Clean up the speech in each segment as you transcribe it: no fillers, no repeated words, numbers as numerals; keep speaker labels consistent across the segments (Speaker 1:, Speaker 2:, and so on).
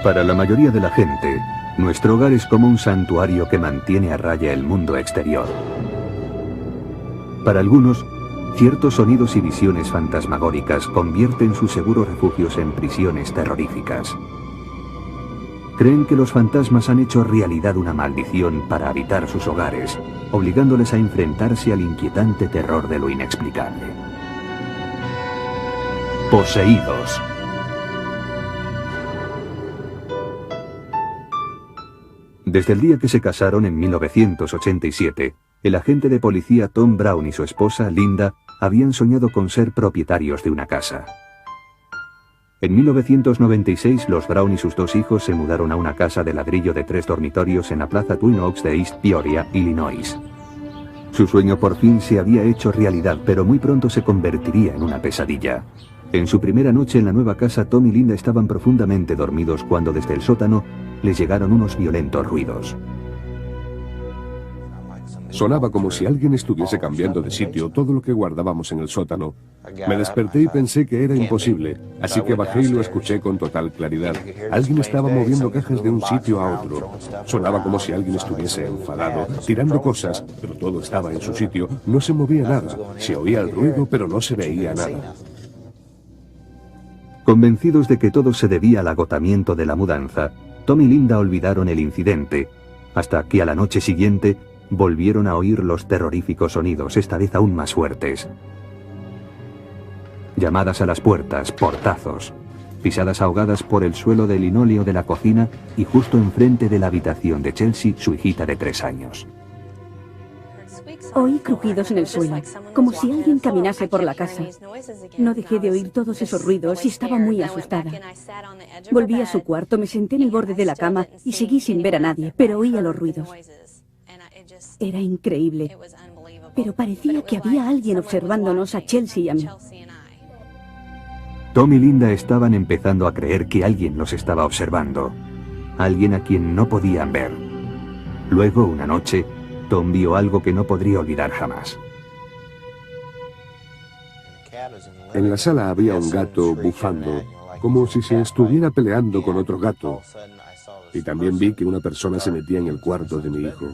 Speaker 1: Para la mayoría de la gente, nuestro hogar es como un santuario que mantiene a raya el mundo exterior. Para algunos, ciertos sonidos y visiones fantasmagóricas convierten sus seguros refugios en prisiones terroríficas. Creen que los fantasmas han hecho realidad una maldición para habitar sus hogares, obligándoles a enfrentarse al inquietante terror de lo inexplicable. Poseídos. Desde el día que se casaron en 1987, el agente de policía Tom Brown y su esposa, Linda, habían soñado con ser propietarios de una casa. En 1996, los Brown y sus dos hijos se mudaron a una casa de ladrillo de 3 dormitorios en la plaza Twin Oaks de East Peoria, Illinois. Su sueño por fin se había hecho realidad, pero muy pronto se convertiría en una pesadilla. En su primera noche en la nueva casa, Tom y Linda estaban profundamente dormidos cuando desde el sótano les llegaron unos violentos ruidos.
Speaker 2: Sonaba como si alguien estuviese cambiando de sitio todo lo que guardábamos en el sótano. Me desperté y pensé que era imposible, así que bajé y lo escuché con total claridad. Alguien estaba moviendo cajas de un sitio a otro. Sonaba como si alguien estuviese enfadado, tirando cosas, pero todo estaba en su sitio. No se movía nada. Se oía el ruido, pero no se veía nada.
Speaker 1: Convencidos de que todo se debía al agotamiento de la mudanza, Tom y Linda olvidaron el incidente, hasta que a la noche siguiente volvieron a oír los terroríficos sonidos, esta vez aún más fuertes. Llamadas a las puertas, portazos, pisadas ahogadas por el suelo de linóleo de la cocina y justo enfrente de la habitación de Chelsea, su hijita de 3 años.
Speaker 3: Oí crujidos en el suelo, como si alguien caminase por la casa. No dejé de oír todos esos ruidos y estaba muy asustada. Volví a su cuarto, me senté en el borde de la cama y seguí sin ver a nadie, pero oía los ruidos. Era increíble, pero parecía que había alguien observándonos a Chelsea y a mí.
Speaker 1: Tom y Linda estaban empezando a creer que alguien los estaba observando, alguien a quien no podían ver. Luego, una noche, Tom vio algo que no podría olvidar jamás.
Speaker 2: En la sala había un gato bufando, como si se estuviera peleando con otro gato. Y también vi que una persona se metía en el cuarto de mi hijo.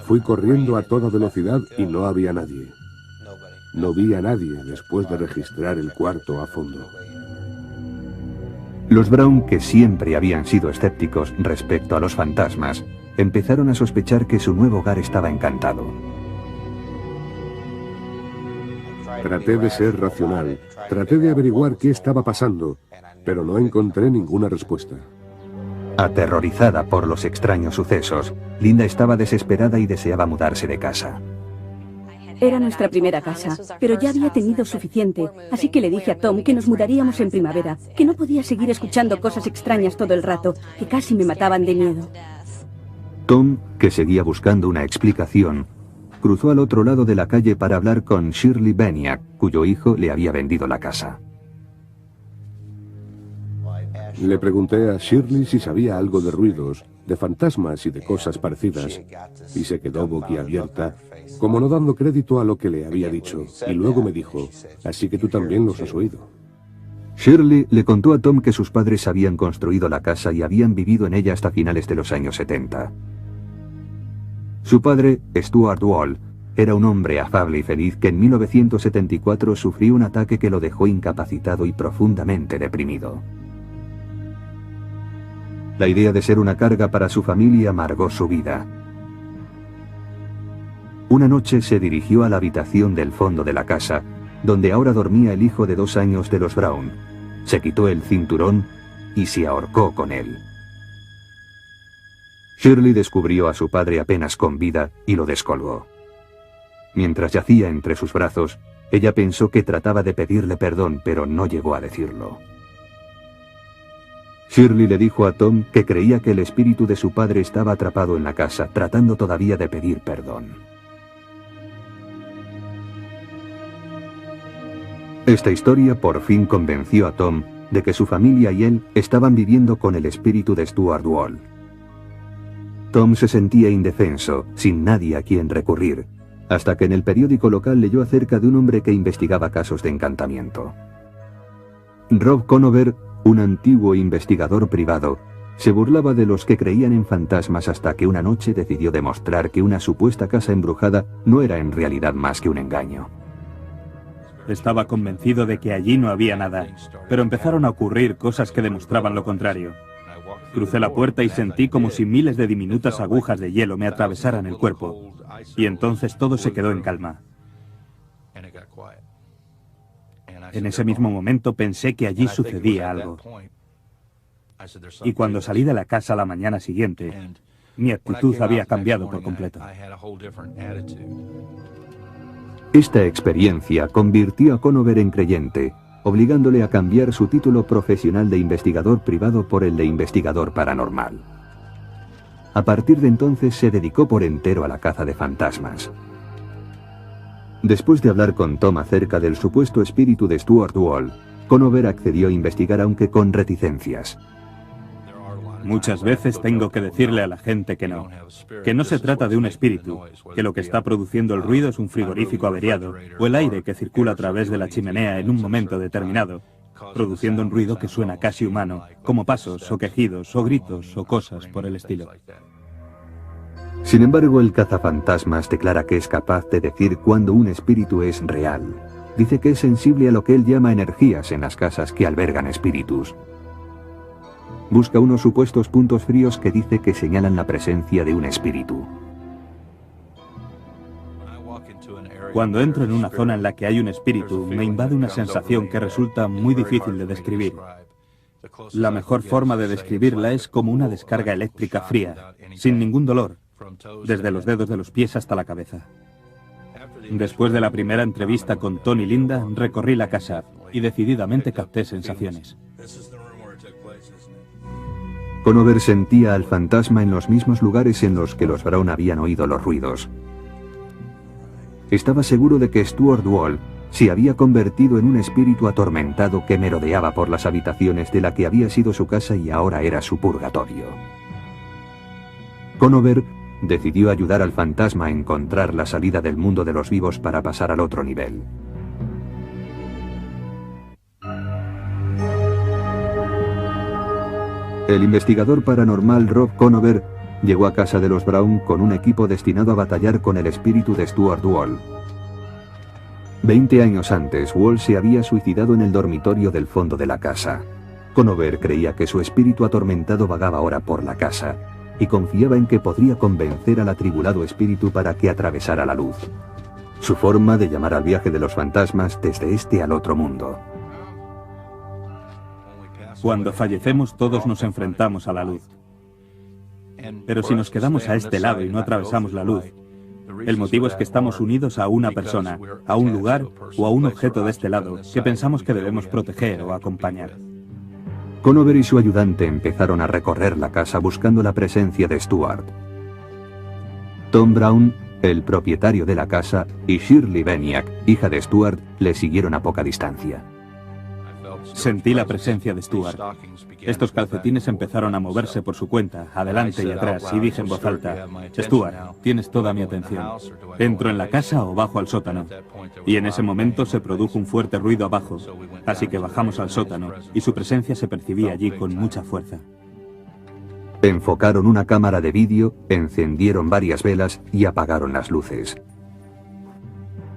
Speaker 2: Fui corriendo a toda velocidad y no había nadie. No vi a nadie después de registrar el cuarto a fondo.
Speaker 1: Los Brown, que siempre habían sido escépticos respecto a los fantasmas, empezaron a sospechar que su nuevo hogar estaba encantado.
Speaker 2: Traté de ser racional, traté de averiguar qué estaba pasando, pero no encontré ninguna respuesta.
Speaker 1: Aterrorizada por los extraños sucesos, Linda estaba desesperada y deseaba mudarse de casa.
Speaker 3: Era nuestra primera casa, pero ya había tenido suficiente, así que le dije a Tom que nos mudaríamos en primavera, que no podía seguir escuchando cosas extrañas todo el rato, que casi me mataban de miedo.
Speaker 1: Tom, que seguía buscando una explicación, cruzó al otro lado de la calle para hablar con Shirley Beniak, cuyo hijo le había vendido la casa.
Speaker 2: Le pregunté a Shirley si sabía algo de ruidos, de fantasmas y de cosas parecidas, y se quedó boquiabierta, como no dando crédito a lo que le había dicho, y luego me dijo, así que tú también los has oído.
Speaker 1: Shirley le contó a Tom que sus padres habían construido la casa y habían vivido en ella hasta finales de los años 70. Su padre, Stuart Wall, era un hombre afable y feliz que en 1974 sufrió un ataque que lo dejó incapacitado y profundamente deprimido. La idea de ser una carga para su familia amargó su vida. Una noche se dirigió a la habitación del fondo de la casa, donde ahora dormía el hijo de 2 años de los Brown. Se quitó el cinturón y se ahorcó con él. Shirley descubrió a su padre apenas con vida y lo descolgó. Mientras yacía entre sus brazos, ella pensó que trataba de pedirle perdón, pero no llegó a decirlo. Shirley le dijo a Tom que creía que el espíritu de su padre estaba atrapado en la casa, tratando todavía de pedir perdón. Esta historia por fin convenció a Tom de que su familia y él estaban viviendo con el espíritu de Stuart Wall. Tom se sentía indefenso, sin nadie a quien recurrir, hasta que en el periódico local leyó acerca de un hombre que investigaba casos de encantamiento. Rob Conover Un antiguo investigador privado se burlaba de los que creían en fantasmas hasta que una noche decidió demostrar que una supuesta casa embrujada no era en realidad más que un engaño.
Speaker 4: Estaba convencido de que allí no había nada, pero empezaron a ocurrir cosas que demostraban lo contrario. Crucé la puerta y sentí como si miles de diminutas agujas de hielo me atravesaran el cuerpo, y entonces todo se quedó en calma. En ese mismo momento pensé que allí sucedía algo. Y cuando salí de la casa la mañana siguiente, mi actitud había cambiado por completo.
Speaker 1: Esta experiencia convirtió a Conover en creyente, obligándole a cambiar su título profesional de investigador privado por el de investigador paranormal. A partir de entonces se dedicó por entero a la caza de fantasmas. Después de hablar con Tom acerca del supuesto espíritu de Stuart Wall, Conover accedió a investigar aunque con reticencias.
Speaker 4: Muchas veces tengo que decirle a la gente que no se trata de un espíritu, que lo que está produciendo el ruido es un frigorífico averiado o el aire que circula a través de la chimenea en un momento determinado, produciendo un ruido que suena casi humano, como pasos o quejidos o gritos o cosas por el estilo.
Speaker 1: Sin embargo, el cazafantasmas declara que es capaz de decir cuando un espíritu es real. Dice que es sensible a lo que él llama energías en las casas que albergan espíritus. Busca unos supuestos puntos fríos que dice que señalan la presencia de un espíritu.
Speaker 4: Cuando entro en una zona en la que hay un espíritu, me invade una sensación que resulta muy difícil de describir. La mejor forma de describirla es como una descarga eléctrica fría, sin ningún dolor, desde los dedos de los pies hasta la cabeza. Después de la primera entrevista con Tony y Linda, recorrí la casa y decididamente capté sensaciones.
Speaker 1: Conover sentía al fantasma en los mismos lugares en los que los Brown habían oído los ruidos. Estaba seguro de que Stuart Wall se había convertido en un espíritu atormentado que merodeaba por las habitaciones de la que había sido su casa y ahora era su purgatorio. Conover decidió ayudar al fantasma a encontrar la salida del mundo de los vivos para pasar al otro nivel. El investigador paranormal Rob Conover llegó a casa de los Brown con un equipo destinado a batallar con el espíritu de Stuart Wall. 20 años antes, Wall se había suicidado en el dormitorio del fondo de la casa. Conover creía que su espíritu atormentado vagaba ahora por la casa y confiaba en que podría convencer al atribulado espíritu para que atravesara la luz. Su forma de llamar al viaje de los fantasmas desde este al otro mundo.
Speaker 4: Cuando fallecemos todos nos enfrentamos a la luz. Pero si nos quedamos a este lado y no atravesamos la luz, el motivo es que estamos unidos a una persona, a un lugar o a un objeto de este lado que pensamos que debemos proteger o acompañar.
Speaker 1: Conover y su ayudante empezaron a recorrer la casa buscando la presencia de Stuart. Tom Brown, el propietario de la casa, y Shirley Beniak, hija de Stuart, le siguieron a poca distancia.
Speaker 4: Sentí la presencia de Stuart. Estos calcetines empezaron a moverse por su cuenta, adelante y atrás, y dije en voz alta: Stuart, tienes toda mi atención. ¿Entro en la casa o bajo al sótano? Y en ese momento se produjo un fuerte ruido abajo, así que bajamos al sótano, y su presencia se percibía allí con mucha fuerza.
Speaker 1: Enfocaron una cámara de vídeo, encendieron varias velas y apagaron las luces.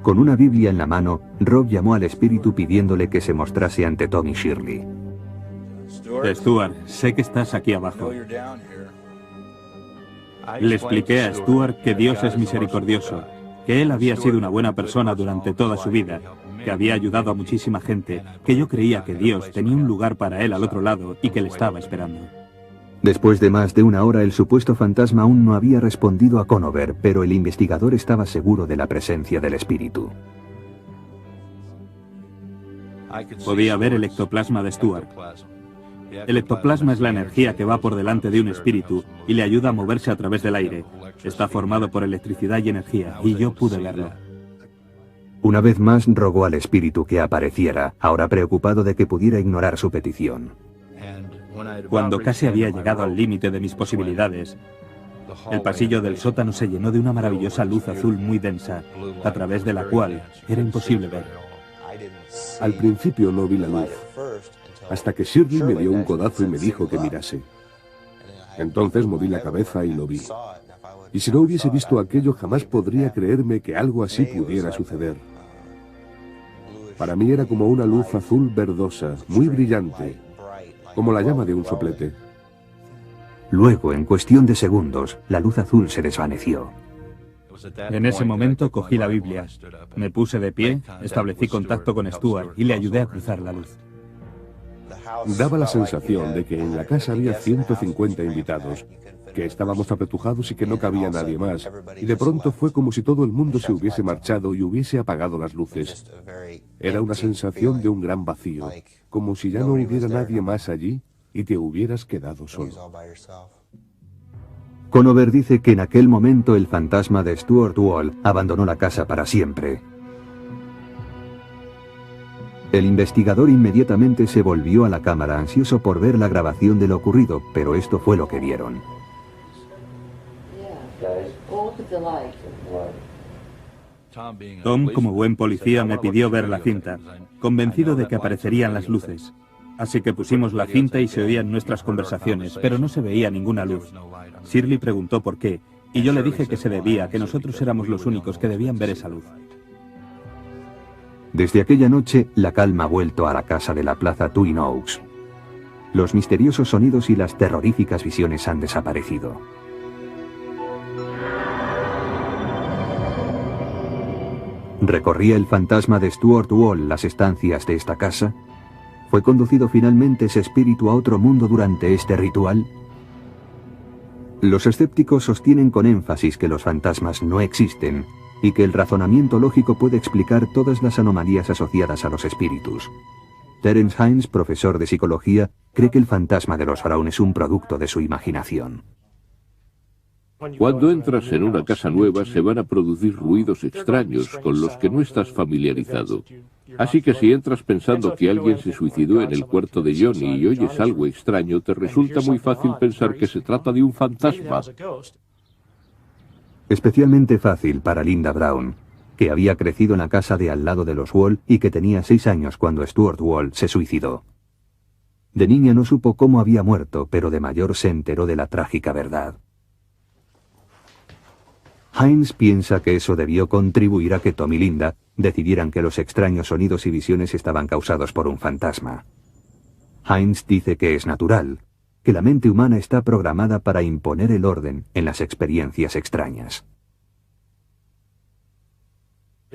Speaker 1: Con una Biblia en la mano, Rob llamó al espíritu pidiéndole que se mostrase ante Tom y Shirley.
Speaker 4: Stuart, sé que estás aquí abajo. Le expliqué a Stuart que Dios es misericordioso, que él había sido una buena persona durante toda su vida, que había ayudado a muchísima gente, que yo creía que Dios tenía un lugar para él al otro lado y que le estaba esperando.
Speaker 1: Después de más de una hora, el supuesto fantasma aún no había respondido a Conover, pero el investigador estaba seguro de la presencia del espíritu.
Speaker 4: Podía ver el ectoplasma de Stuart. El ectoplasma es la energía que va por delante de un espíritu y le ayuda a moverse a través del aire. Está formado por electricidad y energía, y yo pude verlo.
Speaker 1: Una vez más rogó al espíritu que apareciera, ahora preocupado de que pudiera ignorar su petición.
Speaker 4: Cuando casi había llegado al límite de mis posibilidades, el pasillo del sótano se llenó de una maravillosa luz azul muy densa, a través de la cual era imposible ver.
Speaker 2: Al principio no vi la luz, hasta que Shirley me dio un codazo y me dijo que mirase. Entonces moví la cabeza y lo vi. Y si no hubiese visto aquello, jamás podría creerme que algo así pudiera suceder. Para mí era como una luz azul verdosa, muy brillante, como la llama de un soplete.
Speaker 1: Luego, en cuestión de segundos, la luz azul se desvaneció.
Speaker 4: En ese momento cogí la Biblia, me puse de pie, establecí contacto con Stuart y le ayudé a cruzar la luz.
Speaker 2: Daba la sensación de que en la casa había 150 invitados, que estábamos apretujados y que no cabía nadie más, y de pronto fue como si todo el mundo se hubiese marchado y hubiese apagado las luces. Era una sensación de un gran vacío, como si ya no hubiera nadie más allí y te hubieras quedado solo.
Speaker 1: Conover dice que en aquel momento el fantasma de Stuart Wall abandonó la casa para siempre. El investigador inmediatamente se volvió a la cámara ansioso por ver la grabación de lo ocurrido, pero esto fue lo que vieron.
Speaker 4: Tom, como buen policía, me pidió ver la cinta, convencido de que aparecerían las luces. Así que pusimos la cinta y se oían nuestras conversaciones, pero no se veía ninguna luz. Shirley preguntó por qué, y yo le dije que se debía a que nosotros éramos los únicos que debían ver esa luz.
Speaker 1: Desde aquella noche, la calma ha vuelto a la casa de la plaza Twin Oaks. Los misteriosos sonidos y las terroríficas visiones han desaparecido. ¿Recorría el fantasma de Stuart Wall las estancias de esta casa? ¿Fue conducido finalmente ese espíritu a otro mundo durante este ritual? Los escépticos sostienen con énfasis que los fantasmas no existen y que el razonamiento lógico puede explicar todas las anomalías asociadas a los espíritus. Terence Hines, profesor de psicología, cree que el fantasma de los Brown es un producto de su imaginación.
Speaker 5: Cuando entras en una casa nueva se van a producir ruidos extraños con los que no estás familiarizado. Así que si entras pensando que alguien se suicidó en el cuarto de Johnny y oyes algo extraño, te resulta muy fácil pensar que se trata de un fantasma.
Speaker 1: Especialmente fácil para Linda Brown, que había crecido en la casa de al lado de los Wall y que tenía 6 años cuando Stuart Wall se suicidó. De niña no supo cómo había muerto, pero de mayor se enteró de la trágica verdad. Hines piensa que eso debió contribuir a que Tom y Linda decidieran que los extraños sonidos y visiones estaban causados por un fantasma. Hines dice que es natural, que la mente humana está programada para imponer el orden en las experiencias extrañas.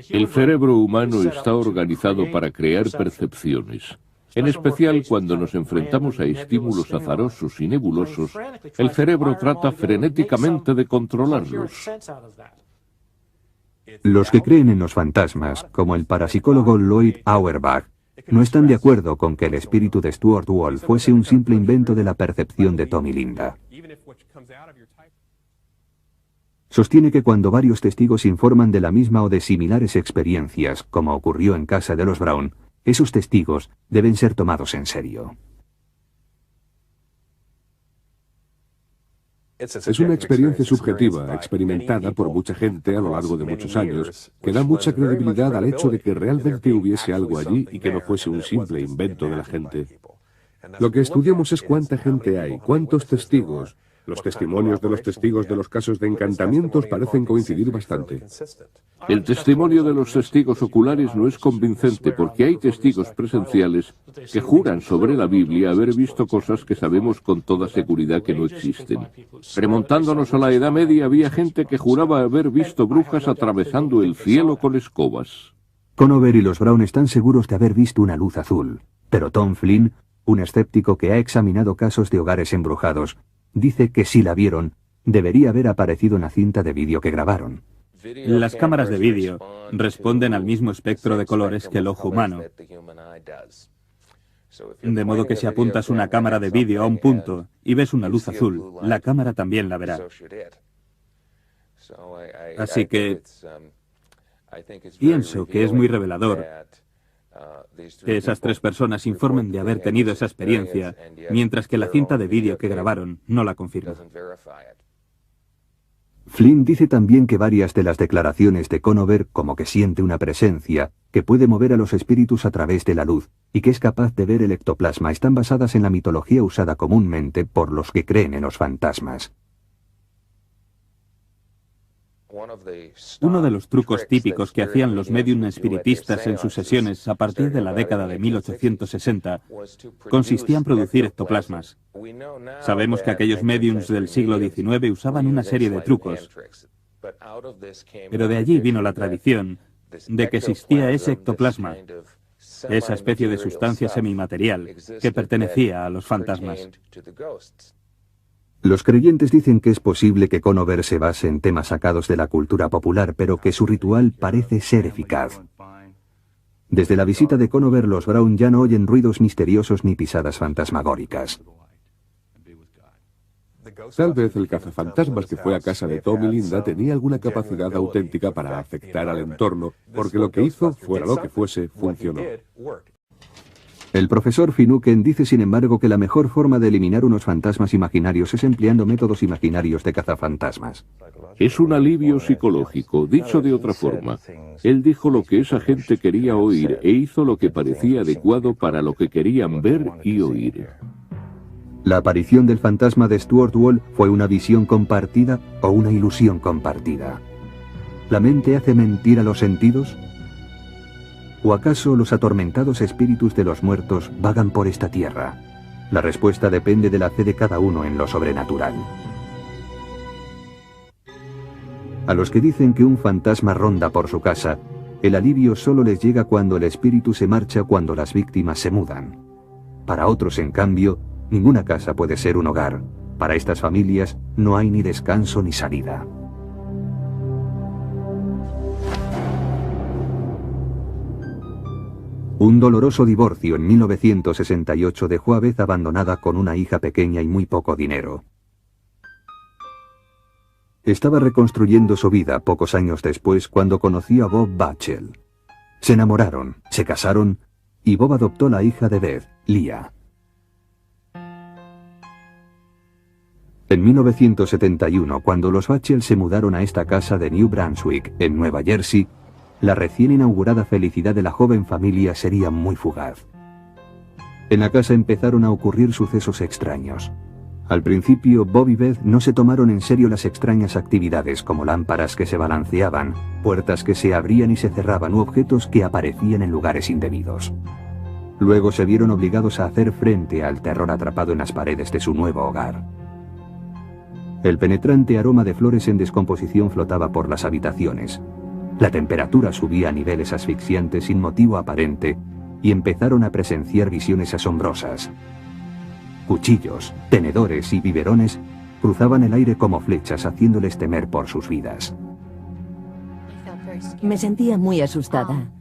Speaker 5: El cerebro humano está organizado para crear percepciones. En especial cuando nos enfrentamos a estímulos azarosos y nebulosos, el cerebro trata frenéticamente de controlarlos.
Speaker 1: Los que creen en los fantasmas, como el parapsicólogo Lloyd Auerbach, no están de acuerdo con que el espíritu de Stuart Wall fuese un simple invento de la percepción de Tom y Linda. Sostiene que cuando varios testigos informan de la misma o de similares experiencias, como ocurrió en casa de los Brown, esos testigos deben ser tomados en serio.
Speaker 2: Es una experiencia subjetiva, experimentada por mucha gente a lo largo de muchos años, que da mucha credibilidad al hecho de que realmente hubiese algo allí y que no fuese un simple invento de la gente. Lo que estudiamos es cuánta gente hay, cuántos testigos. Los testimonios de los testigos de los casos de encantamientos parecen coincidir bastante.
Speaker 5: El testimonio de los testigos oculares no es convincente porque hay testigos presenciales que juran sobre la Biblia haber visto cosas que sabemos con toda seguridad que no existen. Remontándonos a la Edad Media había gente que juraba haber visto brujas atravesando el cielo con escobas.
Speaker 1: Conover y los Brown están seguros de haber visto una luz azul, pero Tom Flynn, un escéptico que ha examinado casos de hogares embrujados, dice que si la vieron, debería haber aparecido en la cinta de vídeo que grabaron.
Speaker 4: Las cámaras de vídeo responden al mismo espectro de colores que el ojo humano. De modo que si apuntas una cámara de vídeo a un punto y ves una luz azul, la cámara también la verá. Así que pienso que es muy revelador que esas 3 personas informen de haber tenido esa experiencia, mientras que la cinta de vídeo que grabaron no la confirma.
Speaker 1: Flynn dice también que varias de las declaraciones de Conover, como que siente una presencia, que puede mover a los espíritus a través de la luz, y que es capaz de ver el ectoplasma, están basadas en la mitología usada comúnmente por los que creen en los fantasmas.
Speaker 4: Uno de los trucos típicos que hacían los médium espiritistas en sus sesiones a partir de la década de 1860 consistía en producir ectoplasmas. Sabemos que aquellos médiums del siglo XIX usaban una serie de trucos, pero de allí vino la tradición de que existía ese ectoplasma, esa especie de sustancia semimaterial que pertenecía a los fantasmas.
Speaker 1: Los creyentes dicen que es posible que Conover se base en temas sacados de la cultura popular, pero que su ritual parece ser eficaz. Desde la visita de Conover, los Brown ya no oyen ruidos misteriosos ni pisadas fantasmagóricas.
Speaker 2: Tal vez el cazafantasmas que fue a casa de Tom y Linda tenía alguna capacidad auténtica para afectar al entorno, porque lo que hizo, fuera lo que fuese, funcionó.
Speaker 1: El profesor Finucane dice, sin embargo, que la mejor forma de eliminar unos fantasmas imaginarios es empleando métodos imaginarios de cazafantasmas.
Speaker 5: Es un alivio psicológico, dicho de otra forma. Él dijo lo que esa gente quería oír e hizo lo que parecía adecuado para lo que querían ver y oír.
Speaker 1: ¿La aparición del fantasma de Stuart Wall fue una visión compartida o una ilusión compartida? ¿La mente hace mentir a los sentidos? ¿O acaso los atormentados espíritus de los muertos vagan por esta tierra? La respuesta depende de la fe de cada uno en lo sobrenatural. A los que dicen que un fantasma ronda por su casa, el alivio solo les llega cuando el espíritu se marcha, cuando las víctimas se mudan. Para otros, en cambio, ninguna casa puede ser un hogar. Para estas familias no hay ni descanso ni salida. Un doloroso divorcio en 1968 dejó a Beth abandonada con una hija pequeña y muy poco dinero. Estaba reconstruyendo su vida pocos años después cuando conoció a Bob Batchel. Se enamoraron, se casaron y Bob adoptó la hija de Beth, Leah. En 1971, cuando los Batchel se mudaron a esta casa de New Brunswick, en Nueva Jersey, la recién inaugurada felicidad de la joven familia sería muy fugaz. En la casa empezaron a ocurrir sucesos extraños. Al principio, Bob y Beth no se tomaron en serio las extrañas actividades, como lámparas que se balanceaban, puertas que se abrían y se cerraban u objetos que aparecían en lugares indebidos. Luego se vieron obligados a hacer frente al terror atrapado en las paredes de su nuevo hogar. El penetrante aroma de flores en descomposición flotaba por las habitaciones. La temperatura subía a niveles asfixiantes sin motivo aparente y empezaron a presenciar visiones asombrosas. Cuchillos, tenedores y biberones cruzaban el aire como flechas, haciéndoles temer por sus vidas.
Speaker 6: Me sentía muy asustada,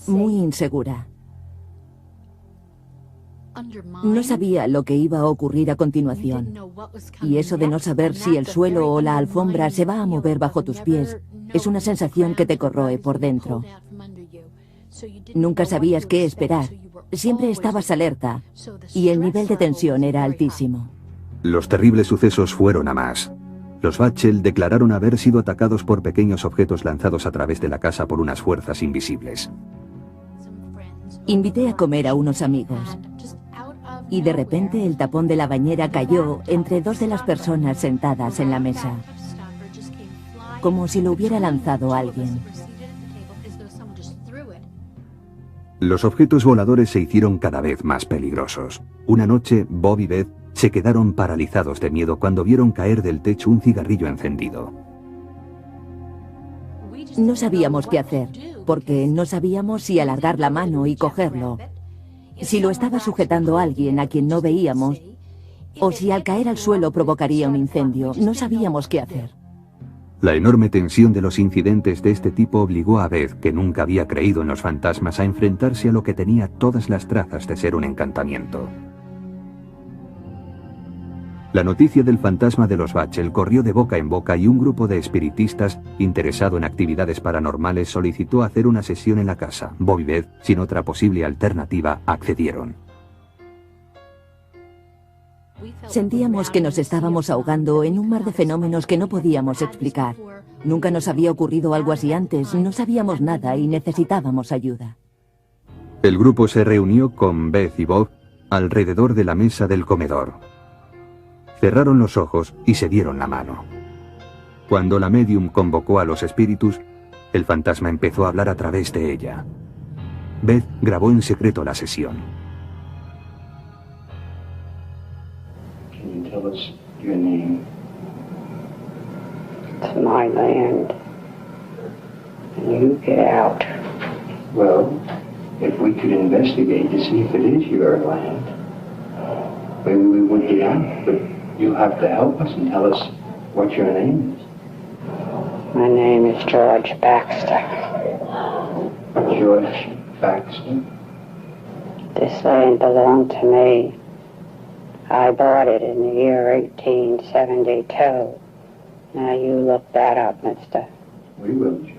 Speaker 6: muy insegura. No sabía lo que iba a ocurrir a continuación. Y eso de no saber si el suelo o la alfombra se va a mover bajo tus pies es una sensación que te corroe por dentro. Nunca sabías qué esperar. Siempre estabas alerta y el nivel de tensión era altísimo.
Speaker 1: Los terribles sucesos fueron a más. Los Batchel declararon haber sido atacados por pequeños objetos lanzados a través de la casa por unas fuerzas invisibles.
Speaker 6: Invité a comer a unos amigos. Y de repente el tapón de la bañera cayó entre dos de las personas sentadas en la mesa, como si lo hubiera lanzado alguien.
Speaker 1: Los objetos voladores se hicieron cada vez más peligrosos. Una noche, Bob y Beth se quedaron paralizados de miedo cuando vieron caer del techo un cigarrillo encendido.
Speaker 6: No sabíamos qué hacer, porque no sabíamos si alargar la mano y cogerlo, si lo estaba sujetando alguien a quien no veíamos, o si al caer al suelo provocaría un incendio. No sabíamos qué hacer.
Speaker 1: La enorme tensión de los incidentes de este tipo obligó a Beth, que nunca había creído en los fantasmas, a enfrentarse a lo que tenía todas las trazas de ser un encantamiento. La noticia del fantasma de los Batchel corrió de boca en boca y un grupo de espiritistas interesado en actividades paranormales solicitó hacer una sesión en la casa. Bob y Beth, sin otra posible alternativa, accedieron.
Speaker 6: Sentíamos que nos estábamos ahogando en un mar de fenómenos que no podíamos explicar. Nunca nos había ocurrido algo así antes, no sabíamos nada y necesitábamos ayuda.
Speaker 1: El grupo se reunió con Beth y Bob alrededor de la mesa del comedor. Cerraron los ojos y se dieron la mano. Cuando la medium convocó a los espíritus, el fantasma empezó a hablar a través de ella. Beth grabó en secreto la sesión.
Speaker 7: Can you tell us your name?
Speaker 8: It's my land. And you get out.
Speaker 7: Well, if we could investigate to see if it is your land, maybe we would get out, but you'll have to help us and tell us what your name is.
Speaker 8: My name is George Baxter.
Speaker 7: George Baxter?
Speaker 8: This land belonged to me. I bought it in the year 1872. Now you look that up, mister.
Speaker 7: We will, George.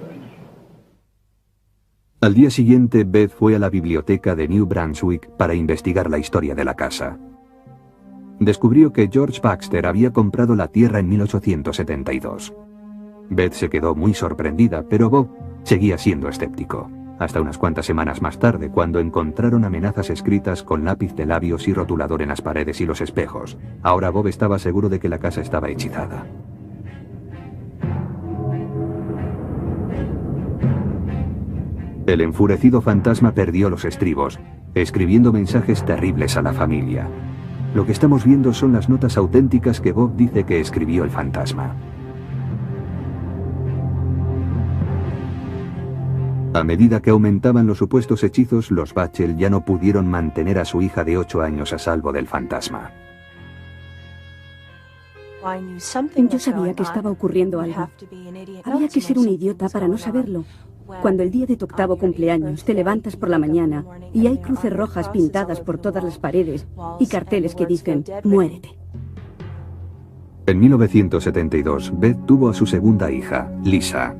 Speaker 1: Al día siguiente, Beth fue a la biblioteca de New Brunswick para investigar la historia de la casa. Descubrió que George Baxter había comprado la tierra en 1872. Beth se quedó muy sorprendida, pero Bob seguía siendo escéptico. Hasta unas cuantas semanas más tarde, cuando encontraron amenazas escritas con lápiz de labios y rotulador en las paredes y los espejos. Ahora Bob estaba seguro de que la casa estaba hechizada. El enfurecido fantasma perdió los estribos, escribiendo mensajes terribles a la familia. Lo que estamos viendo son las notas auténticas que Bob dice que escribió el fantasma. A medida que aumentaban los supuestos hechizos, los Bachel ya no pudieron mantener a su hija de 8 años a salvo del fantasma.
Speaker 3: Yo sabía que estaba ocurriendo algo. Había que ser un idiota para no saberlo. Cuando el día de tu 8º cumpleaños te levantas por la mañana y hay cruces rojas pintadas por todas las paredes y carteles que dicen «Muérete».
Speaker 1: En 1972, Beth tuvo a su segunda hija, Lisa.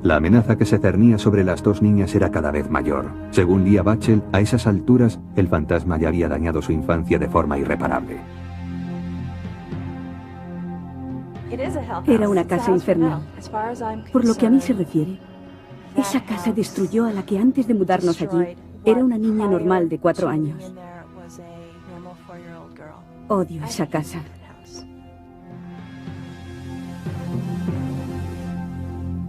Speaker 1: La amenaza que se cernía sobre las dos niñas era cada vez mayor. Según Leah Bachel, a esas alturas, el fantasma ya había dañado su infancia de forma irreparable.
Speaker 3: Era una casa infernal. Por lo que a mí se refiere, esa casa destruyó a la que antes de mudarnos allí era una niña normal de 4 años. Odio esa casa.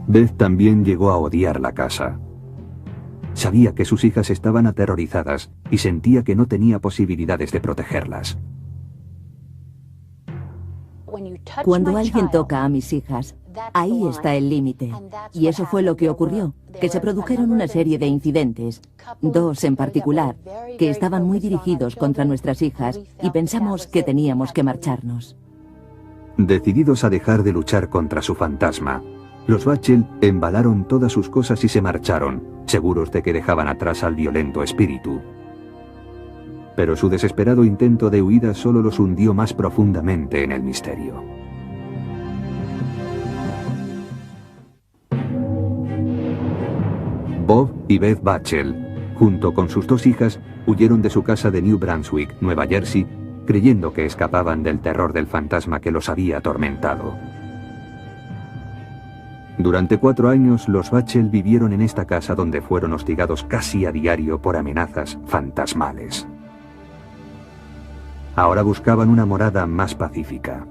Speaker 1: Beth también llegó a odiar la casa. Sabía que sus hijas estaban aterrorizadas y sentía que no tenía posibilidades de protegerlas.
Speaker 6: Cuando alguien toca a mis hijas, ahí está el límite. Y eso fue lo que ocurrió, que se produjeron una serie de incidentes, 2 en particular, que estaban muy dirigidos contra nuestras hijas y pensamos que teníamos que marcharnos.
Speaker 1: Decididos a dejar de luchar contra su fantasma, los Bachel embalaron todas sus cosas y se marcharon, seguros de que dejaban atrás al violento espíritu. Pero su desesperado intento de huida solo los hundió más profundamente en el misterio. Bob y Beth Bachel, junto con sus 2 hijas, huyeron de su casa de New Brunswick, Nueva Jersey, creyendo que escapaban del terror del fantasma que los había atormentado. Durante 4 años, los Bachel vivieron en esta casa donde fueron hostigados casi a diario por amenazas fantasmales. Ahora buscaban una morada más pacífica.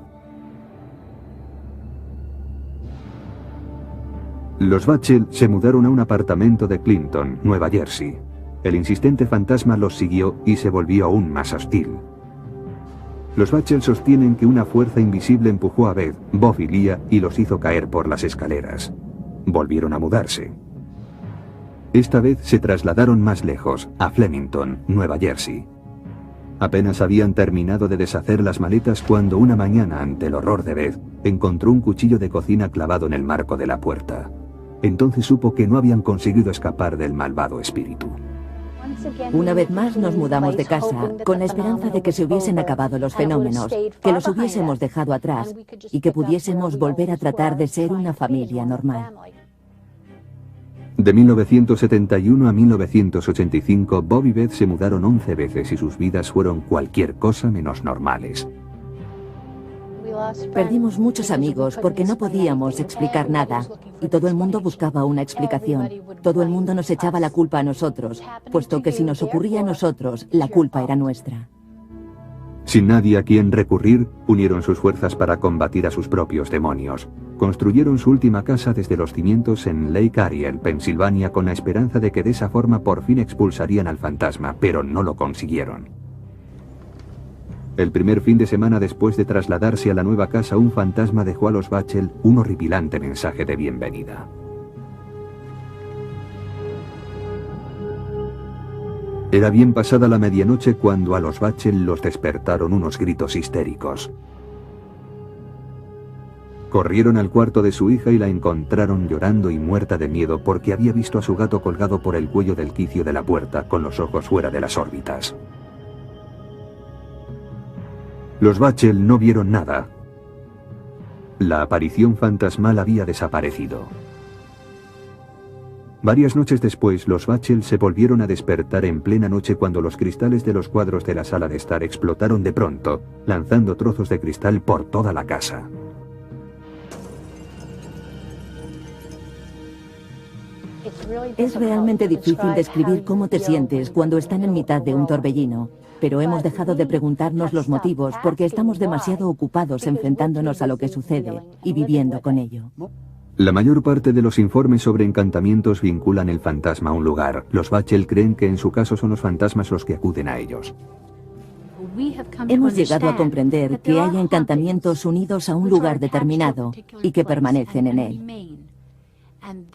Speaker 1: Los Bachel se mudaron a un apartamento de Clinton, Nueva Jersey. El insistente fantasma los siguió y se volvió aún más hostil. Los Bachel sostienen que una fuerza invisible empujó a Beth, Bob y Leah y los hizo caer por las escaleras. Volvieron a mudarse. Esta vez se trasladaron más lejos, a Flemington, Nueva Jersey. Apenas habían terminado de deshacer las maletas cuando una mañana, ante el horror de Beth, encontró un cuchillo de cocina clavado en el marco de la puerta. Entonces supo que no habían conseguido escapar del malvado espíritu.
Speaker 6: Una vez más nos mudamos de casa, con la esperanza de que se hubiesen acabado los fenómenos, que los hubiésemos dejado atrás y que pudiésemos volver a tratar de ser una familia normal.
Speaker 1: De 1971 a 1985, Bob y Beth se mudaron 11 veces y sus vidas fueron cualquier cosa menos normales.
Speaker 6: Perdimos muchos amigos porque no podíamos explicar nada y todo el mundo buscaba una explicación. Todo el mundo nos echaba la culpa a nosotros, puesto que si nos ocurría a nosotros, la culpa era nuestra.
Speaker 1: Sin nadie a quien recurrir, unieron sus fuerzas para combatir a sus propios demonios. Construyeron su última casa desde los cimientos en Lake Ariel, Pensilvania, con la esperanza de que de esa forma por fin expulsarían al fantasma, pero no lo consiguieron. El primer fin de semana después de trasladarse a la nueva casa, un fantasma dejó a los Bachel un horripilante mensaje de bienvenida. Era bien pasada la medianoche cuando a los Bachel los despertaron unos gritos histéricos. Corrieron al cuarto de su hija y la encontraron llorando y muerta de miedo porque había visto a su gato colgado por el cuello del quicio de la puerta, con los ojos fuera de las órbitas. Los Bachel no vieron nada. La aparición fantasmal había desaparecido. Varias noches después, los Bachel se volvieron a despertar en plena noche cuando los cristales de los cuadros de la sala de estar explotaron de pronto, lanzando trozos de cristal por toda la casa.
Speaker 6: Es realmente difícil describir cómo te sientes cuando están en mitad de un torbellino, pero hemos dejado de preguntarnos los motivos porque estamos demasiado ocupados enfrentándonos a lo que sucede y viviendo con ello.
Speaker 1: La mayor parte de los informes sobre encantamientos vinculan el fantasma a un lugar. Los Bachel creen que en su caso son los fantasmas los que acuden a ellos.
Speaker 6: Hemos llegado a comprender que hay encantamientos unidos a un lugar determinado y que permanecen en él.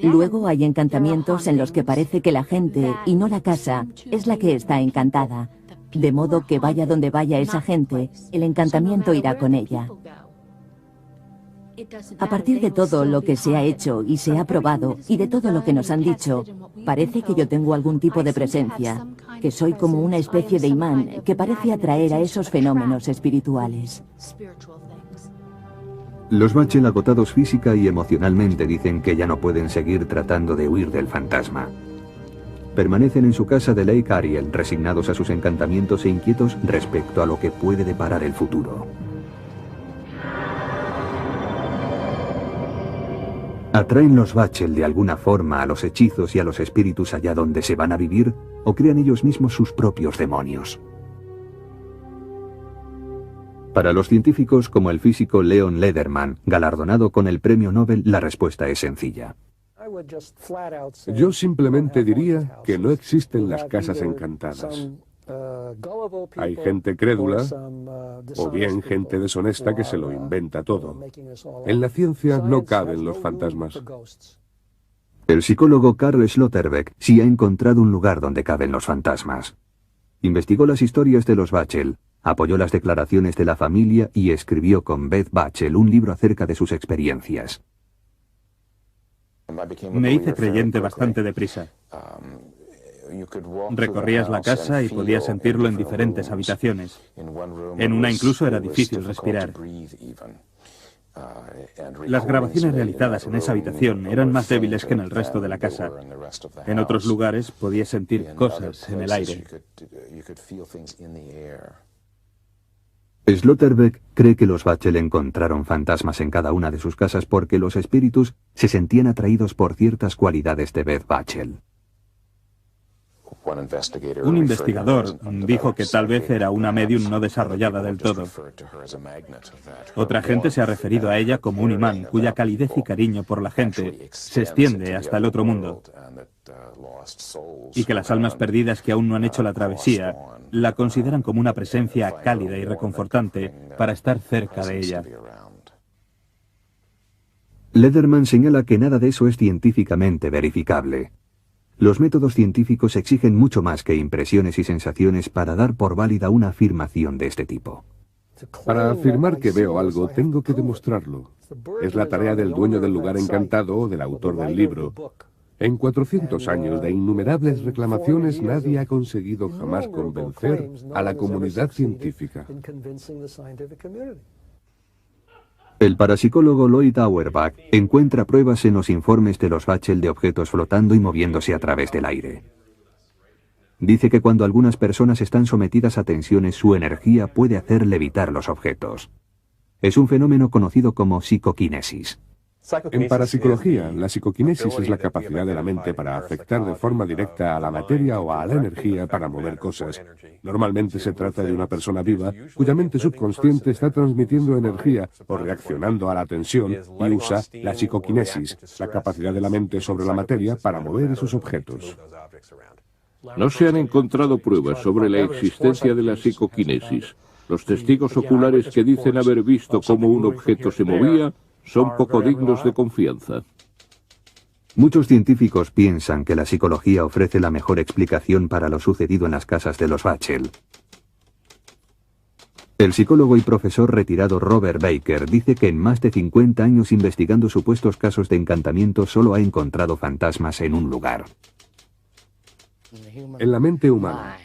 Speaker 6: Luego hay encantamientos en los que parece que la gente, y no la casa, es la que está encantada. De modo que vaya donde vaya esa gente, el encantamiento irá con ella. A partir de todo lo que se ha hecho y se ha probado, y de todo lo que nos han dicho, parece que yo tengo algún tipo de presencia, que soy como una especie de imán que parece atraer a esos fenómenos espirituales.
Speaker 1: Los Bachel, agotados física y emocionalmente, dicen que ya no pueden seguir tratando de huir del fantasma. Permanecen en su casa de Lake Ariel, resignados a sus encantamientos e inquietos respecto a lo que puede deparar el futuro. ¿Atraen los Bachel de alguna forma a los hechizos y a los espíritus allá donde se van a vivir, o crean ellos mismos sus propios demonios? Para los científicos como el físico Leon Lederman, galardonado con el premio Nobel, la respuesta es sencilla.
Speaker 2: Yo simplemente diría que no existen las casas encantadas. Hay gente crédula o bien gente deshonesta que se lo inventa todo. En la ciencia no caben los fantasmas.
Speaker 1: El psicólogo Carl Sloterdijk sí ha encontrado un lugar donde caben los fantasmas. Investigó las historias de los Bachel, apoyó las declaraciones de la familia y escribió con Beth Bachel un libro acerca de sus experiencias.
Speaker 4: Me hice creyente bastante deprisa. Recorrías la casa y podías sentirlo en diferentes habitaciones. En una incluso era difícil respirar. Las grabaciones realizadas en esa habitación eran más débiles que en el resto de la casa. En otros lugares podías sentir cosas en el aire.
Speaker 1: Sloterdijk cree que los Bachel encontraron fantasmas en cada una de sus casas porque los espíritus se sentían atraídos por ciertas cualidades de Beth Bachel.
Speaker 4: Un investigador dijo que tal vez era una medium no desarrollada del todo. Otra gente se ha referido a ella como un imán cuya calidez y cariño por la gente se extiende hasta el otro mundo, y que las almas perdidas que aún no han hecho la travesía la consideran como una presencia cálida y reconfortante para estar cerca de ella.
Speaker 1: Lederman señala que nada de eso es científicamente verificable. Los métodos científicos exigen mucho más que impresiones y sensaciones para dar por válida una afirmación de este tipo.
Speaker 2: Para afirmar que veo algo, tengo que demostrarlo. Es la tarea del dueño del lugar encantado o del autor del libro. En 400 años de innumerables reclamaciones, nadie ha conseguido jamás convencer a la comunidad científica.
Speaker 1: El parapsicólogo Lloyd Auerbach encuentra pruebas en los informes de los Bachel de objetos flotando y moviéndose a través del aire. Dice que cuando algunas personas están sometidas a tensiones, su energía puede hacer levitar los objetos. Es un fenómeno conocido como psicoquinesis.
Speaker 2: En parapsicología, la psicoquinesis es la capacidad de la mente para afectar de forma directa a la materia o a la energía para mover cosas. Normalmente se trata de una persona viva cuya mente subconsciente está transmitiendo energía o reaccionando a la tensión y usa la psicoquinesis, la capacidad de la mente sobre la materia para mover esos objetos.
Speaker 5: No se han encontrado pruebas sobre la existencia de la psicoquinesis. Los testigos oculares que dicen haber visto cómo un objeto se movía son poco dignos de confianza.
Speaker 1: Muchos científicos piensan que la psicología ofrece la mejor explicación para lo sucedido en las casas de los Bachel. El psicólogo y profesor retirado Robert Baker dice que en más de 50 años investigando supuestos casos de encantamiento solo ha encontrado fantasmas en un lugar.
Speaker 2: En la mente humana.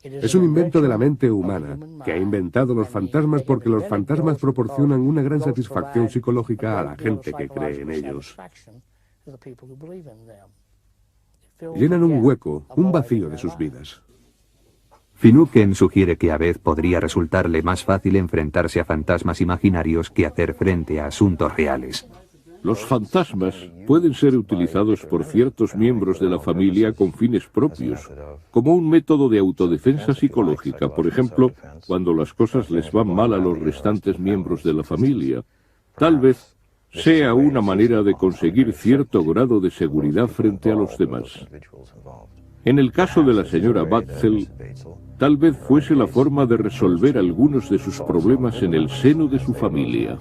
Speaker 2: Es un invento de la mente humana, que ha inventado los fantasmas porque los fantasmas proporcionan una gran satisfacción psicológica a la gente que cree en ellos. Llenan un hueco, un vacío de sus vidas.
Speaker 1: Finucane sugiere que a veces podría resultarle más fácil enfrentarse a fantasmas imaginarios que hacer frente a asuntos reales.
Speaker 5: Los fantasmas pueden ser utilizados por ciertos miembros de la familia con fines propios, como un método de autodefensa psicológica, por ejemplo, cuando las cosas les van mal a los restantes miembros de la familia. Tal vez sea una manera de conseguir cierto grado de seguridad frente a los demás. En el caso de la señora Bachel, tal vez fuese la forma de resolver algunos de sus problemas en el seno de su familia.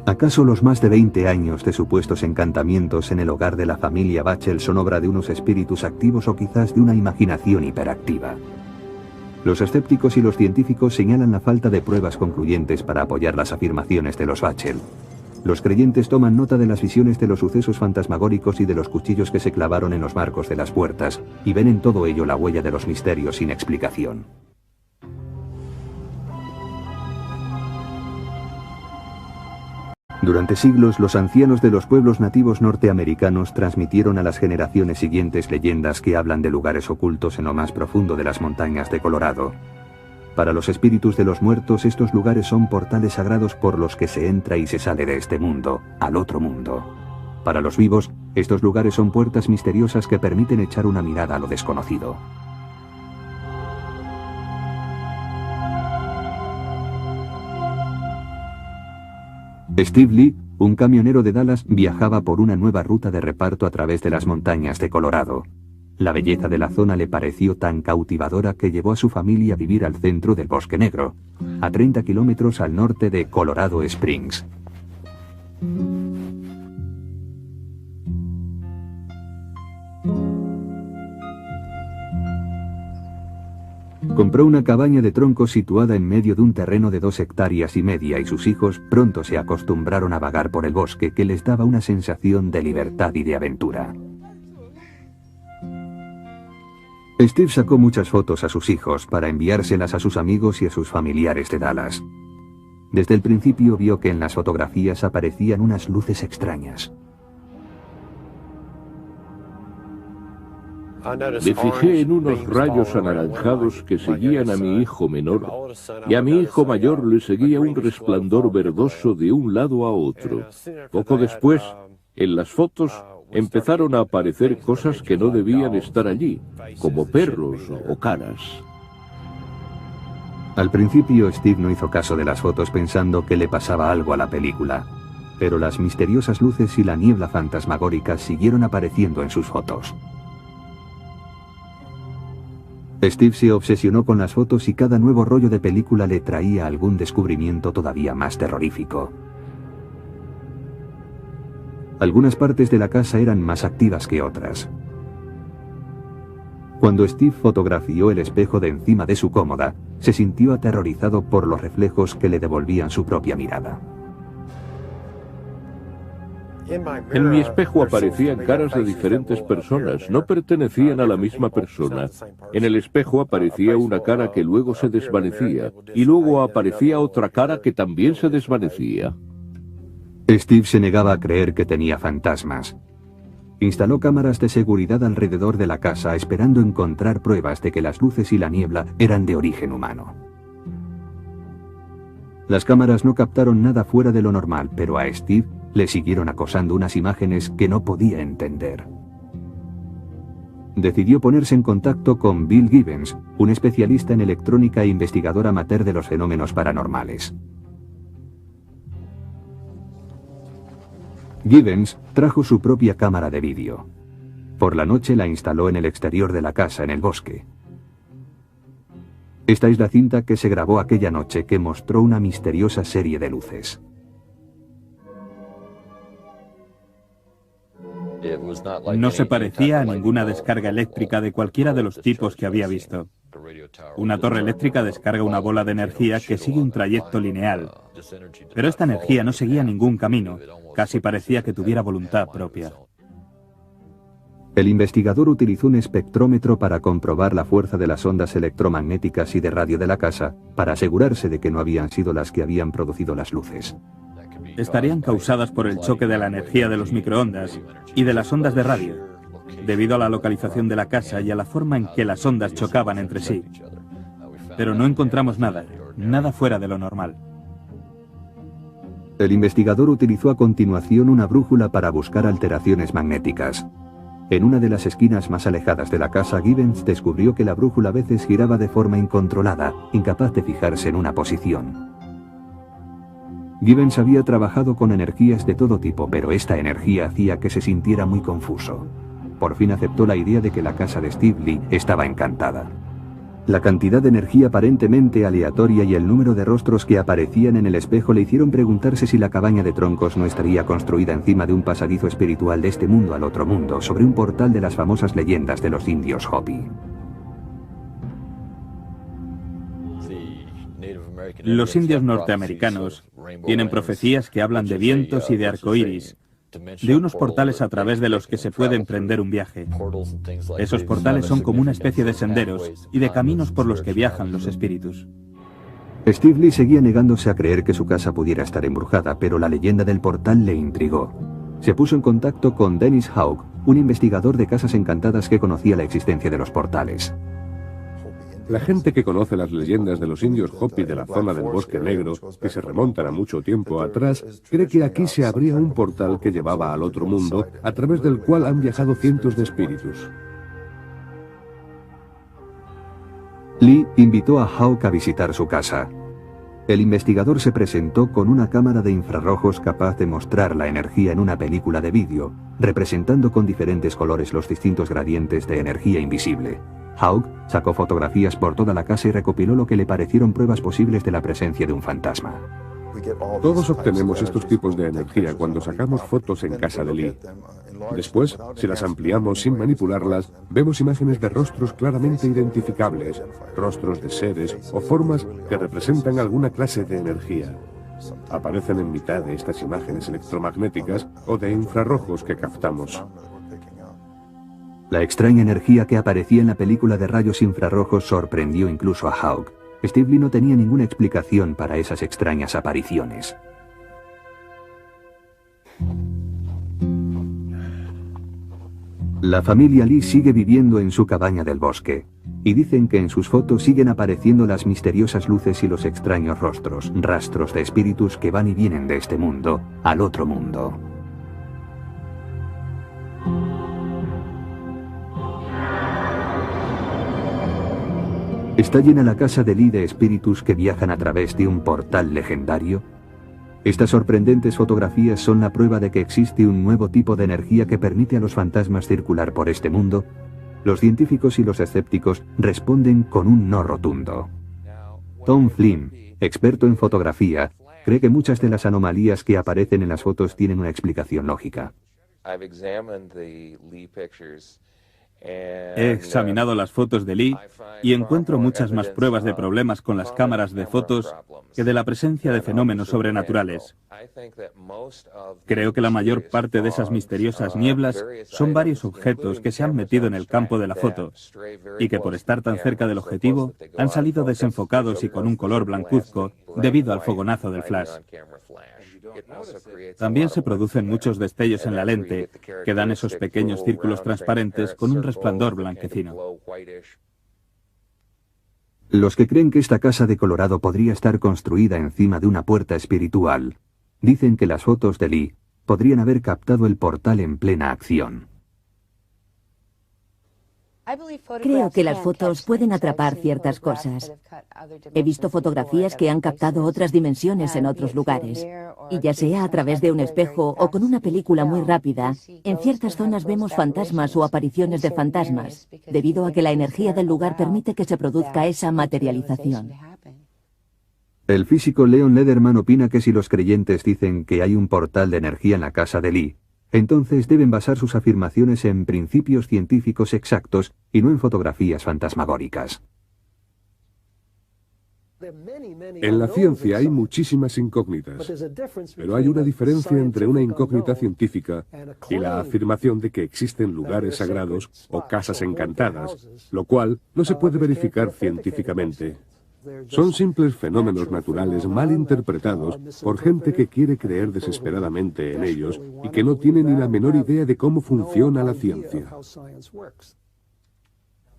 Speaker 1: ¿Acaso los más de 20 años de supuestos encantamientos en el hogar de la familia Bachel son obra de unos espíritus activos o quizás de una imaginación hiperactiva? Los escépticos y los científicos señalan la falta de pruebas concluyentes para apoyar las afirmaciones de los Bachel. Los creyentes toman nota de las visiones de los sucesos fantasmagóricos y de los cuchillos que se clavaron en los marcos de las puertas, y ven en todo ello la huella de los misterios sin explicación. Durante siglos, los ancianos de los pueblos nativos norteamericanos transmitieron a las generaciones siguientes leyendas que hablan de lugares ocultos en lo más profundo de las montañas de Colorado. Para los espíritus de los muertos, estos lugares son portales sagrados por los que se entra y se sale de este mundo, al otro mundo. Para los vivos, estos lugares son puertas misteriosas que permiten echar una mirada a lo desconocido. Steve Lee, un camionero de Dallas, viajaba por una nueva ruta de reparto a través de las montañas de Colorado. La belleza de la zona le pareció tan cautivadora que llevó a su familia a vivir al centro del Bosque Negro, a 30 kilómetros al norte de Colorado Springs. Compró una cabaña de troncos situada en medio de un terreno de 2,5 hectáreas y sus hijos pronto se acostumbraron a vagar por el bosque, que les daba una sensación de libertad y de aventura. Steve sacó muchas fotos a sus hijos para enviárselas a sus amigos y a sus familiares de Dallas. Desde el principio vio que en las fotografías aparecían unas luces extrañas.
Speaker 5: Me fijé en unos rayos anaranjados que seguían a mi hijo menor, y a mi hijo mayor le seguía un resplandor verdoso de un lado a otro. Poco después, en las fotos, empezaron a aparecer cosas que no debían estar allí, como perros o caras.
Speaker 1: Al principio, Steve no hizo caso de las fotos pensando que le pasaba algo a la película, pero las misteriosas luces y la niebla fantasmagórica siguieron apareciendo en sus fotos. Steve se obsesionó con las fotos y cada nuevo rollo de película le traía algún descubrimiento todavía más terrorífico. Algunas partes de la casa eran más activas que otras. Cuando Steve fotografió el espejo de encima de su cómoda, se sintió aterrorizado por los reflejos que le devolvían su propia mirada.
Speaker 5: En mi espejo aparecían caras de diferentes personas, no pertenecían a la misma persona. En el espejo aparecía una cara que luego se desvanecía, y luego aparecía otra cara que también se desvanecía.
Speaker 1: Steve se negaba a creer que tenía fantasmas. Instaló cámaras de seguridad alrededor de la casa esperando encontrar pruebas de que las luces y la niebla eran de origen humano. Las cámaras no captaron nada fuera de lo normal, pero a Steve le siguieron acosando unas imágenes que no podía entender. Decidió ponerse en contacto con Bill Gibbons, un especialista en electrónica e investigador amateur de los fenómenos paranormales. Gibbons trajo su propia cámara de vídeo. Por la noche la instaló en el exterior de la casa en el bosque. Esta es la cinta que se grabó aquella noche que mostró una misteriosa serie de luces.
Speaker 4: No se parecía a ninguna descarga eléctrica de cualquiera de los tipos que había visto. Una torre eléctrica descarga una bola de energía que sigue un trayecto lineal, pero esta energía no seguía ningún camino, casi parecía que tuviera voluntad propia.
Speaker 1: El investigador utilizó un espectrómetro para comprobar la fuerza de las ondas electromagnéticas y de radio de la casa, para asegurarse de que no habían sido las que habían producido las luces.
Speaker 4: Estarían causadas por el choque de la energía de los microondas y de las ondas de radio, debido a la localización de la casa y a la forma en que las ondas chocaban entre sí. Pero no encontramos nada fuera de lo normal.
Speaker 1: El investigador utilizó a continuación una brújula para buscar alteraciones magnéticas. En una de las esquinas más alejadas de la casa, Gibbons descubrió que la brújula a veces giraba de forma incontrolada, incapaz de fijarse en una posición. Gibbons había trabajado con energías de todo tipo, pero esta energía hacía que se sintiera muy confuso. Por fin aceptó la idea de que la casa de Steve Lee estaba encantada. La cantidad de energía aparentemente aleatoria y el número de rostros que aparecían en el espejo le hicieron preguntarse si la cabaña de troncos no estaría construida encima de un pasadizo espiritual de este mundo al otro mundo, sobre un portal de las famosas leyendas de los indios Hopi.
Speaker 4: Los indios norteamericanos tienen profecías que hablan de vientos y de arcoíris, de unos portales a través de los que se puede emprender un viaje. Esos portales son como una especie de senderos y de caminos por los que viajan los espíritus.
Speaker 1: Steve Lee seguía negándose a creer que su casa pudiera estar embrujada, pero la leyenda del portal le intrigó. Se puso en contacto con Dennis Hauck, un investigador de casas encantadas que conocía la existencia de los portales.
Speaker 2: La gente que conoce las leyendas de los indios Hopi de la zona del Bosque Negro, que se remontan a mucho tiempo atrás, cree que aquí se abría un portal que llevaba al otro mundo, a través del cual han viajado cientos de espíritus.
Speaker 1: Lee invitó a Hauck a visitar su casa. El investigador se presentó con una cámara de infrarrojos capaz de mostrar la energía en una película de vídeo, representando con diferentes colores los distintos gradientes de energía invisible. Hauck sacó fotografías por toda la casa y recopiló lo que le parecieron pruebas posibles de la presencia de un fantasma.
Speaker 2: Todos obtenemos estos tipos de energía cuando sacamos fotos en casa de Lee. Después, si las ampliamos sin manipularlas, vemos imágenes de rostros claramente identificables, rostros de seres o formas que representan alguna clase de energía. Aparecen en mitad de estas imágenes electromagnéticas o de infrarrojos que captamos.
Speaker 1: La extraña energía que aparecía en la película de rayos infrarrojos sorprendió incluso a Hauck. Steve Lee no tenía ninguna explicación para esas extrañas apariciones. La familia Lee sigue viviendo en su cabaña del bosque, y dicen que en sus fotos siguen apareciendo las misteriosas luces y los extraños rostros, rastros de espíritus que van y vienen de este mundo al otro mundo. ¿Está llena la casa de Lee de espíritus que viajan a través de un portal legendario? Estas sorprendentes fotografías son la prueba de que existe un nuevo tipo de energía que permite a los fantasmas circular por este mundo. Los científicos y los escépticos responden con un no rotundo. Tom Flynn, experto en fotografía, cree que muchas de las anomalías que aparecen en las fotos tienen una explicación lógica.
Speaker 4: He examinado las fotos de Lee y encuentro muchas más pruebas de problemas con las cámaras de fotos que de la presencia de fenómenos sobrenaturales. Creo que la mayor parte de esas misteriosas nieblas son varios objetos que se han metido en el campo de la foto y que por estar tan cerca del objetivo han salido desenfocados y con un color blancuzco debido al fogonazo del flash. También se producen muchos destellos en la lente que dan esos pequeños círculos transparentes con un resplandor blanquecino.
Speaker 1: Los que creen que esta casa de Colorado podría estar construida encima de una puerta espiritual, dicen que las fotos de Lee podrían haber captado el portal en plena acción.
Speaker 6: Creo que las fotos pueden atrapar ciertas cosas. He visto fotografías que han captado otras dimensiones en otros lugares. Y ya sea a través de un espejo o con una película muy rápida, en ciertas zonas vemos fantasmas o apariciones de fantasmas, debido a que la energía del lugar permite que se produzca esa materialización.
Speaker 1: El físico Leon Lederman opina que si los creyentes dicen que hay un portal de energía en la casa de Lee, entonces deben basar sus afirmaciones en principios científicos exactos y no en fotografías fantasmagóricas.
Speaker 2: En la ciencia hay muchísimas incógnitas, pero hay una diferencia entre una incógnita científica y la afirmación de que existen lugares sagrados o casas encantadas, lo cual no se puede verificar científicamente. Son simples fenómenos naturales mal interpretados por gente que quiere creer desesperadamente en ellos y que no tiene ni la menor idea de cómo funciona la ciencia.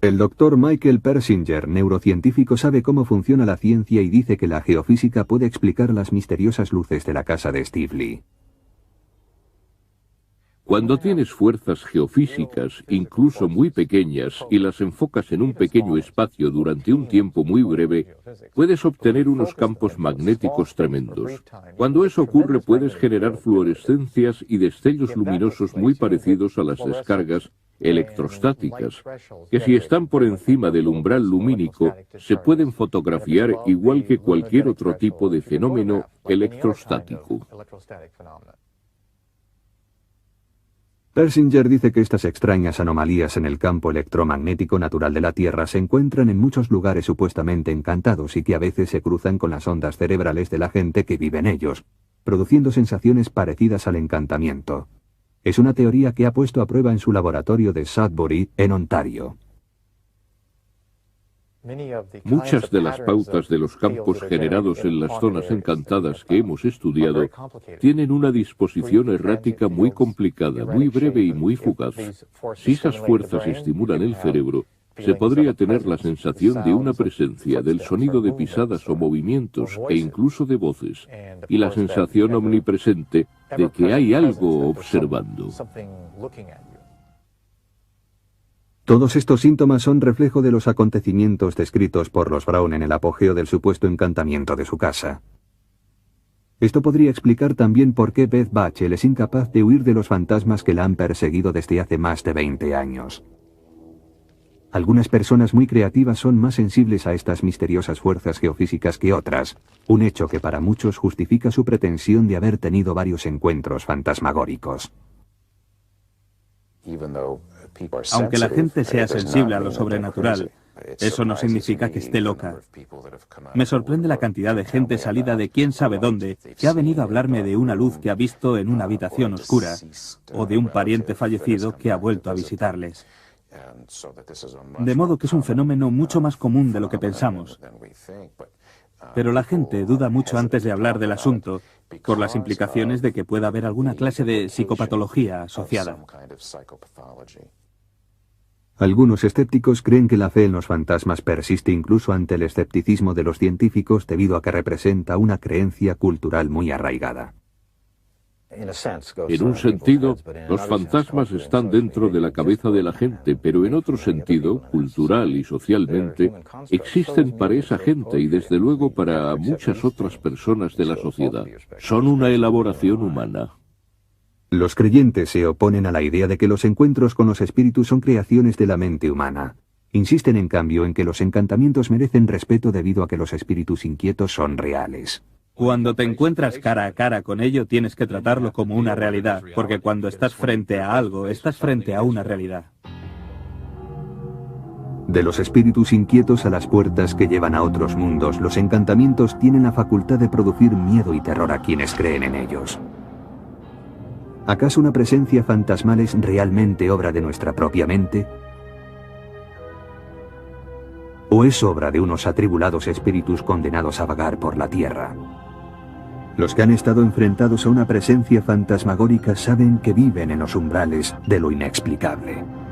Speaker 1: El doctor Michael Persinger, neurocientífico, sabe cómo funciona la ciencia y dice que la geofísica puede explicar las misteriosas luces de la casa de Steve Lee.
Speaker 5: Cuando tienes fuerzas geofísicas, incluso muy pequeñas, y las enfocas en un pequeño espacio durante un tiempo muy breve, puedes obtener unos campos magnéticos tremendos. Cuando eso ocurre, puedes generar fluorescencias y destellos luminosos muy parecidos a las descargas electrostáticas, que si están por encima del umbral lumínico, se pueden fotografiar igual que cualquier otro tipo de fenómeno electrostático.
Speaker 1: Persinger dice que estas extrañas anomalías en el campo electromagnético natural de la Tierra se encuentran en muchos lugares supuestamente encantados y que a veces se cruzan con las ondas cerebrales de la gente que vive en ellos, produciendo sensaciones parecidas al encantamiento. Es una teoría que ha puesto a prueba en su laboratorio de Sudbury, en Ontario.
Speaker 5: Muchas de las pautas de los campos generados en las zonas encantadas que hemos estudiado tienen una disposición errática muy complicada, muy breve y muy fugaz. Si esas fuerzas estimulan el cerebro, se podría tener la sensación de una presencia, del sonido de pisadas o movimientos e incluso de voces, y la sensación omnipresente de que hay algo observando.
Speaker 1: Todos estos síntomas son reflejo de los acontecimientos descritos por los Brown en el apogeo del supuesto encantamiento de su casa. Esto podría explicar también por qué Beth Bachel es incapaz de huir de los fantasmas que la han perseguido desde hace más de 20 años. Algunas personas muy creativas son más sensibles a estas misteriosas fuerzas geofísicas que otras, un hecho que para muchos justifica su pretensión de haber tenido varios encuentros fantasmagóricos.
Speaker 4: Aunque la gente sea sensible a lo sobrenatural, eso no significa que esté loca. Me sorprende la cantidad de gente salida de quién sabe dónde que ha venido a hablarme de una luz que ha visto en una habitación oscura, o de un pariente fallecido que ha vuelto a visitarles. De modo que es un fenómeno mucho más común de lo que pensamos. Pero la gente duda mucho antes de hablar del asunto, por las implicaciones de que pueda haber alguna clase de psicopatología asociada.
Speaker 1: Algunos escépticos creen que la fe en los fantasmas persiste incluso ante el escepticismo de los científicos debido a que representa una creencia cultural muy arraigada.
Speaker 5: En un sentido, los fantasmas están dentro de la cabeza de la gente, pero en otro sentido, cultural y socialmente, existen para esa gente y desde luego para muchas otras personas de la sociedad. Son una elaboración humana.
Speaker 1: Los creyentes se oponen a la idea de que los encuentros con los espíritus son creaciones de la mente humana. Insisten en cambio en que los encantamientos merecen respeto debido a que los espíritus inquietos son reales.
Speaker 4: Cuando te encuentras cara a cara con ello, tienes que tratarlo como una realidad, porque cuando estás frente a algo, estás frente a una realidad.
Speaker 1: De los espíritus inquietos a las puertas que llevan a otros mundos, los encantamientos tienen la facultad de producir miedo y terror a quienes creen en ellos. ¿Acaso una presencia fantasmal es realmente obra de nuestra propia mente? ¿O es obra de unos atribulados espíritus condenados a vagar por la tierra? Los que han estado enfrentados a una presencia fantasmagórica saben que viven en los umbrales de lo inexplicable.